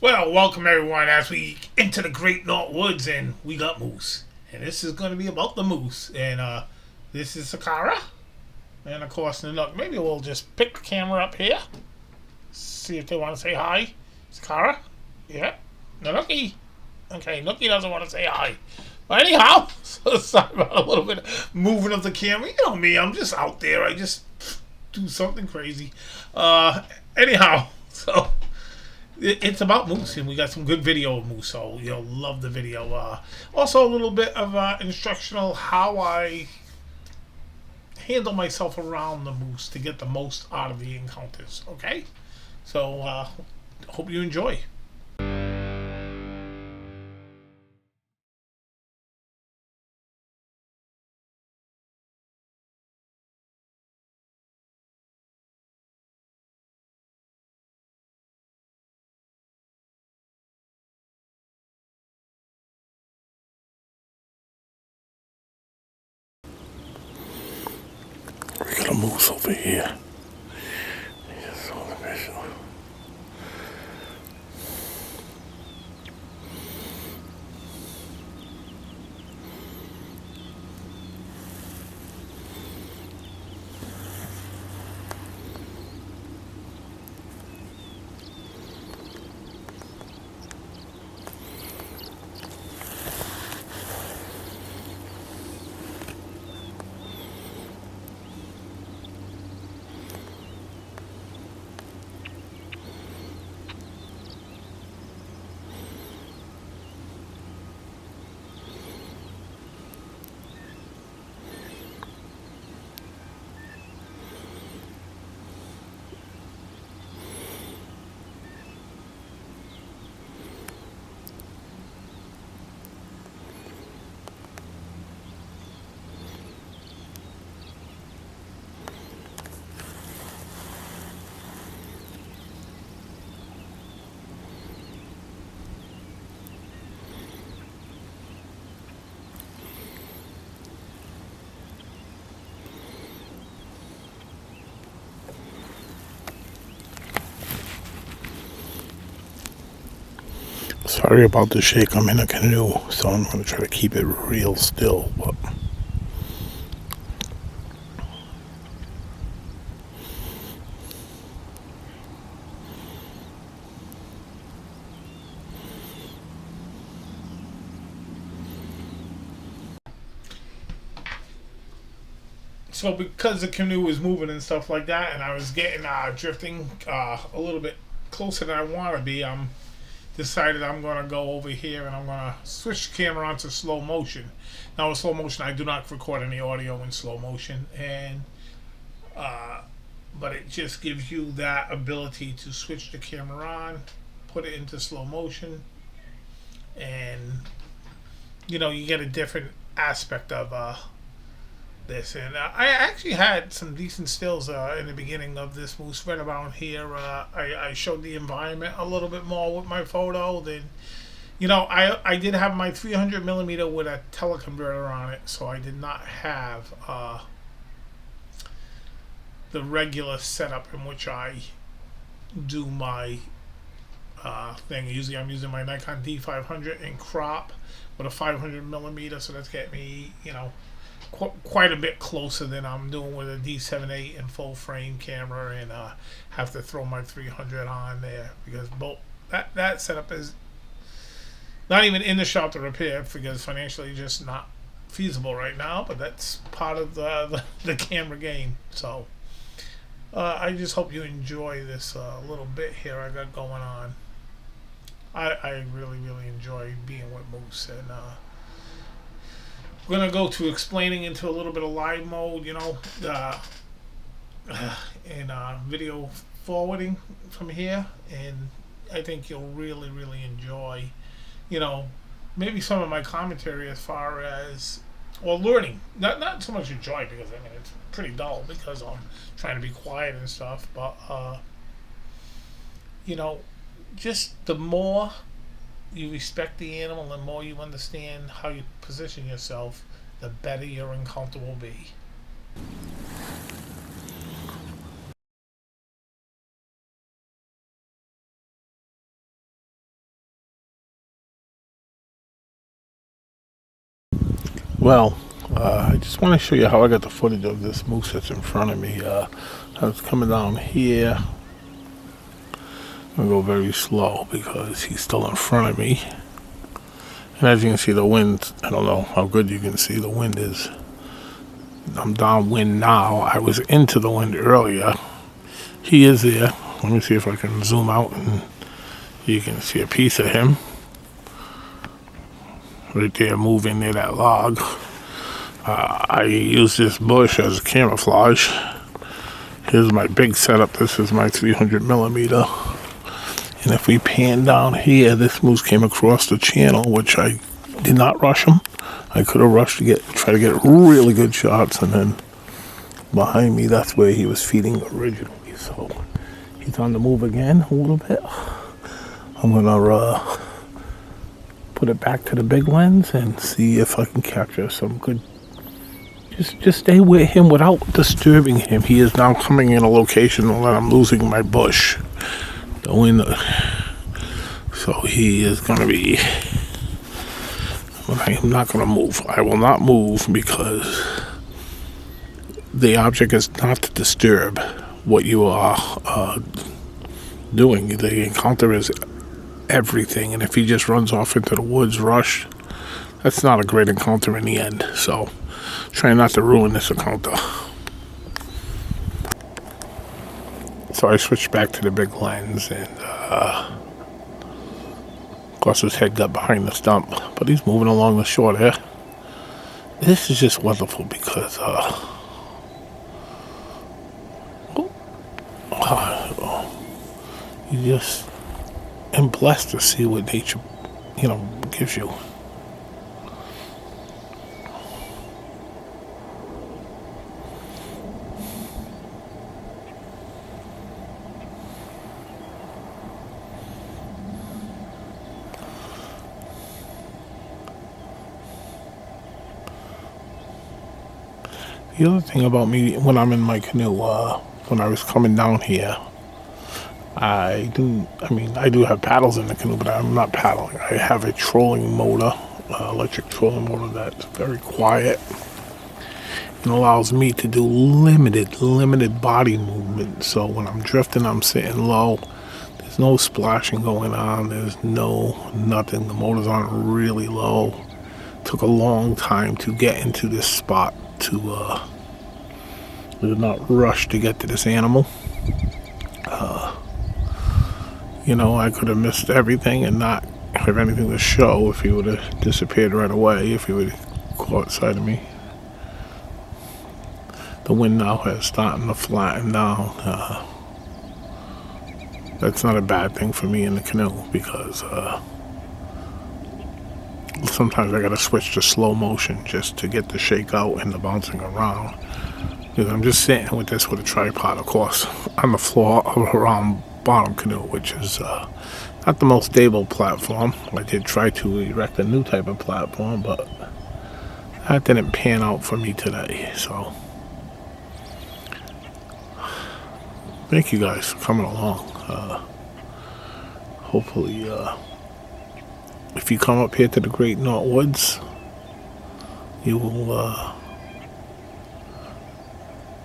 Well, welcome everyone as we enter the Great North Woods, and we got moose. And this is going to be about the moose. And this is Sakara. And of course, look, maybe we'll just pick the camera up here. See if they want to say hi. Sakara? Yeah. No, Nookie. Okay, Nookie doesn't want to say hi. But anyhow, so sorry about a little bit of moving of the camera. You know me, I'm just out there. I just do something crazy. Anyhow, so it's about moose, and we got some good video of moose, so you'll love the video. Also, a little bit of instructional how I handle myself around the moose to get the most out of the encounters. Okay, so hope you enjoy. We got a moose over here. Yes, on the visual. Sorry about the shake. I'm in a canoe, so I'm going to try to keep it real still. But So because the canoe was moving and stuff like that, and I was getting drifting a little bit closer than I want to be, I'm decided I'm going to go over here and I'm going to switch the camera onto slow motion. Now, with slow motion, I do not record any audio in slow motion, and but it just gives you that ability to switch the camera on, put it into slow motion, and you get a different aspect of this. And I actually had some decent stills in the beginning of this moose right around here. I showed the environment a little bit more with my photo. Then, I did have my 300 millimeter with a teleconverter on it, so I did not have the regular setup in which I do my thing. Usually, I'm using my Nikon D500 in crop with a 500 millimeter, so that's getting me, quite a bit closer than I'm doing with a D7.8 and full frame camera, and have to throw my 300 on there because both that setup is not even in the shop to repair because financially just not feasible right now. But that's part of the camera game. So I just hope you enjoy this little bit here I got going on. I really enjoy being with Moose, and we're gonna go to explaining into a little bit of live mode, and video forwarding from here, and I think you'll really enjoy, you know, maybe some of my commentary as far as or learning. Not so much enjoy because I mean it's pretty dull because I'm trying to be quiet and stuff, but you know, just the more you respect the animal, the more you understand how you position yourself, the better your encounter will be. Well, I just want to show you how I got the footage of this moose that's in front of me. I was coming down here. I'm going to go very slow because he's still in front of me. And as you can see, the wind, I don't know how good you can see the wind is. I'm downwind now. I was into the wind earlier. He is there. Let me see if I can zoom out and you can see a piece of him. Right there, moving near that log. I use this bush as camouflage. Here's my big setup. This is my 300 millimeter. And if we pan down here, this moose came across the channel, which I did not rush him. I could have rushed to try to get really good shots, and then behind me, that's where he was feeding originally. So he's on the move again a little bit. I'm gonna put it back to the big lens and see if I can capture some good. Just stay with him without disturbing him. He is now coming in a location where I'm losing my bush. The wind, so he is going to be. But I am not going to move. I will not move because the object is not to disturb what you are doing. The encounter is everything, and if he just runs off into the woods rushed, that's not a great encounter in the end. So try not to ruin this encounter. So I switched back to the big lens, and of course his head got behind the stump, but he's moving along the shore there. This is just wonderful because you just am blessed to see what nature, gives you. The other thing about me when I'm in my canoe, when I was coming down here, I do have paddles in the canoe, but I'm not paddling. I have a trolling motor, electric trolling motor that's very quiet and allows me to do limited body movement. So when I'm drifting, I'm sitting low. There's no splashing going on. There's nothing. The motor's on really low. Took a long time to get into this spot to not rush to get to this animal. I could have missed everything and not have anything to show if he would have disappeared right away, if he would have caught sight of me. The wind now has started to flatten down. That's not a bad thing for me in the canoe because sometimes I gotta switch to slow motion just to get the shake out and the bouncing around. Because I'm just sitting with this with a tripod, of course, on the floor around bottom canoe, which is not the most stable platform. I did try to erect a new type of platform, but that didn't pan out for me today. So thank you guys for coming along. Hopefully, if you come up here to the Great North Woods, you will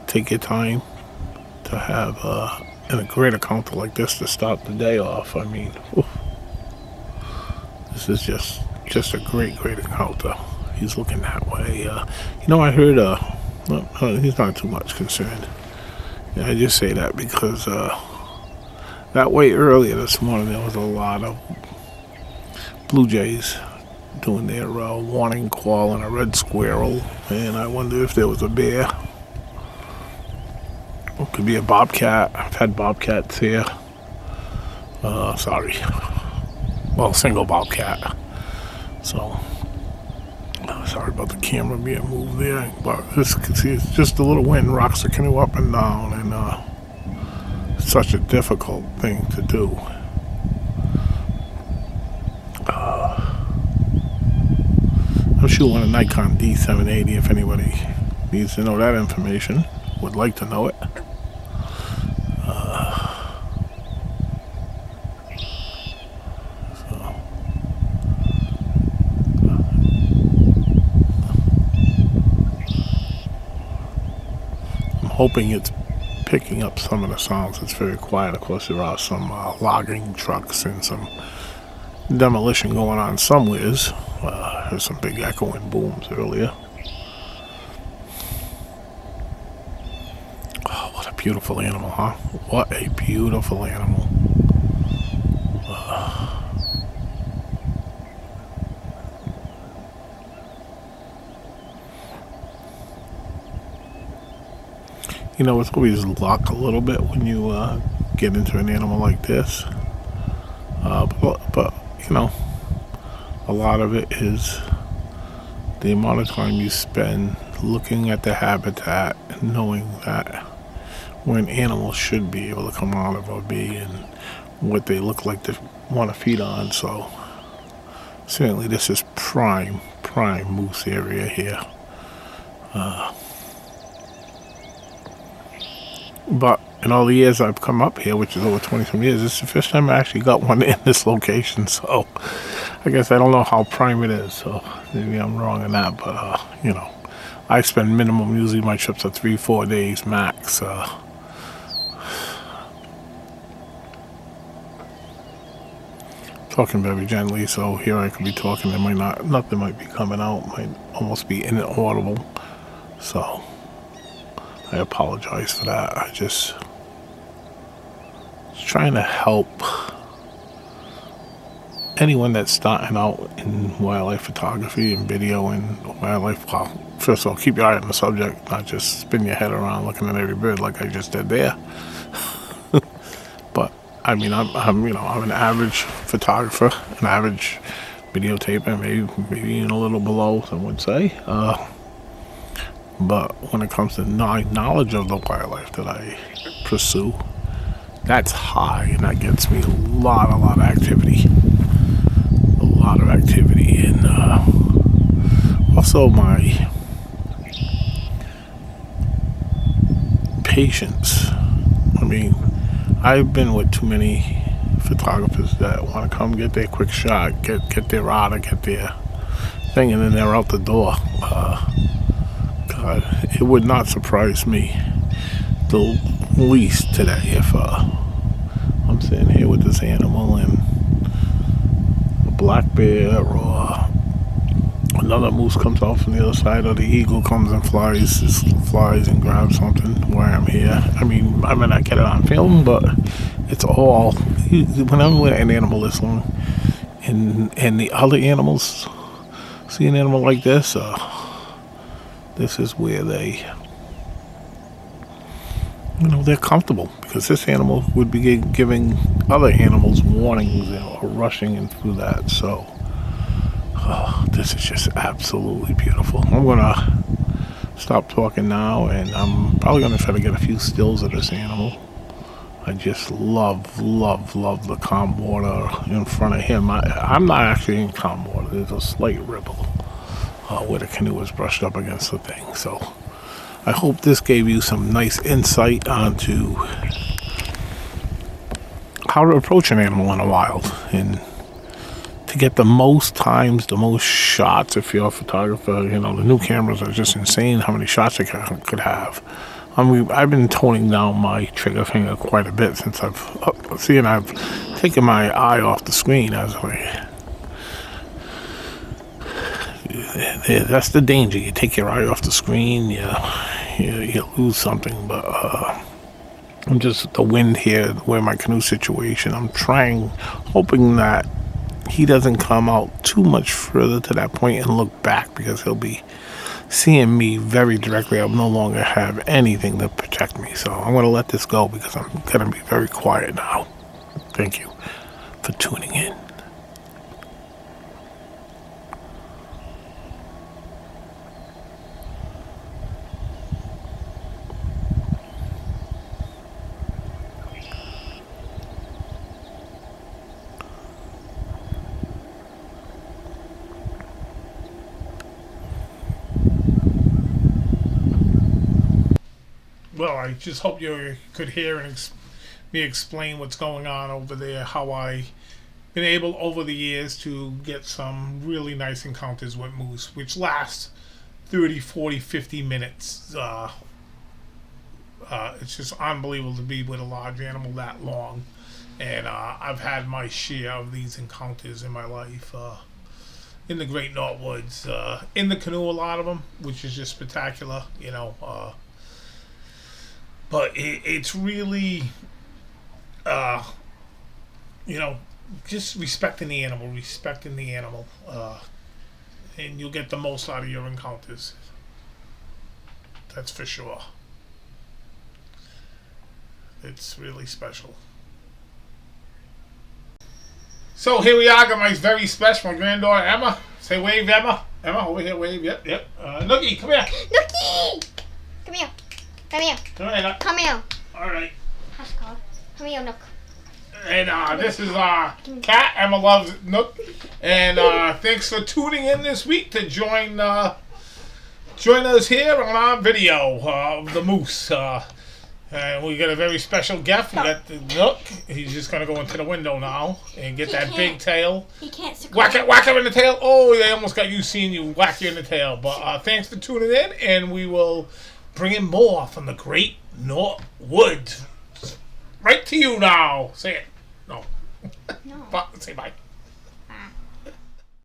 take your time to have a great encounter like this to start the day off. I mean, this is just a great encounter. He's looking that way. I heard he's not too much concerned. Yeah, I just say that because that way earlier this morning there was a lot of blue jays doing their warning call on a red squirrel, and I wonder if there was a bear. It could be a bobcat. I've had bobcats here. Single bobcat. So, sorry about the camera being moved there, but this, it's just a little wind rocks the canoe up and down, and it's such a difficult thing to do. I'm shooting on a Nikon D780 if anybody needs to know that information, would like to know it. hoping it's picking up some of the sounds. It's very quiet. Of course, there are some logging trucks and some demolition going on somewheres. There's some big echoing booms earlier. Oh, what a beautiful animal, huh? What a beautiful animal. You know, it's always luck a little bit when you get into an animal like this. But, you know, a lot of it is the amount of time you spend looking at the habitat and knowing that where an animal should be able to come out of or be and what they look like to want to feed on. So certainly this is prime moose area here. But in all the years I've come up here, which is over 20 some years, this is the first time I actually got one in this location. So I guess I don't know how prime it is. So maybe I'm wrong in that. But, you know, I spend minimum, usually my trips are 3-4 days max. Talking very gently, so here I could be talking. Nothing might be coming out, might almost be inaudible. So I apologize for that. I just trying to help anyone that's starting out in wildlife photography and video and wildlife. Well, first of all, keep your eye on the subject, not just spin your head around looking at every bird like I just did there. But I mean, I'm an average photographer, an average videotaper, maybe even a little below, some would say. But when it comes to knowledge of the wildlife that I pursue, that's high, and that gets me a lot of activity. A lot of activity, and also my patience. I mean, I've been with too many photographers that want to come get their quick shot, get their rod, get their thing, and then they're out the door. God, it would not surprise me the least today if I'm sitting here with this animal and a black bear or another moose comes out from the other side, or the eagle comes and flies and grabs something while I'm here. I mean, I may not get it on film, but it's all, when I'm with an animal this long and the other animals see an animal like this, this is where they, they're comfortable, because this animal would be giving other animals warnings or rushing in through that. So this is just absolutely beautiful. I'm gonna stop talking now, and I'm probably gonna try to get a few stills of this animal. I just love the calm water in front of him. I'm not actually in calm water. There's a slight ripple where the canoe is brushed up against the thing. So I hope this gave you some nice insight onto how to approach an animal in the wild, and to get the most times, the most shots. If you're a photographer, the new cameras are just insane how many shots it could have. I've been toning down my trigger finger quite a bit since I've taken my eye off the screen. That's the danger. You take your eye off the screen, you lose something. But I'm just the wind here, where my canoe situation. I'm hoping that he doesn't come out too much further to that point and look back, because he'll be seeing me very directly. I'll no longer have anything to protect me. So I'm going to let this go, because I'm going to be very quiet now. Thank you for tuning in. Well, I just hope you could hear me explain what's going on over there, how I've been able over the years to get some really nice encounters with moose, which last 30, 40, 50 minutes. It's just unbelievable to be with a large animal that long. And I've had my share of these encounters in my life. In the Great North Woods, in the canoe, a lot of them, which is just spectacular, you know. But it's really, you know, just respecting the animal, and you'll get the most out of your encounters. That's for sure. It's really special. So here we are, got my very special, my granddaughter Emma. Say wave, Emma. Emma, over here, wave. Yep. Nookie, come here. Nookie! Come here. Come here. Come here. All right. Hush, call. Come here, Nook. And this is Cat. Emma loves Nook. And thanks for tuning in this week to join us here on our video of the moose. And we got a very special guest. We got the Nook. He's just going to go into the window now and get that big tail. He can't succumb. Whack him in the tail. Oh, they almost got you seeing you whack you in the tail. But thanks for tuning in, and we will bring in more from the Great North Woods. Right to you now. Say it. No. No. Say bye.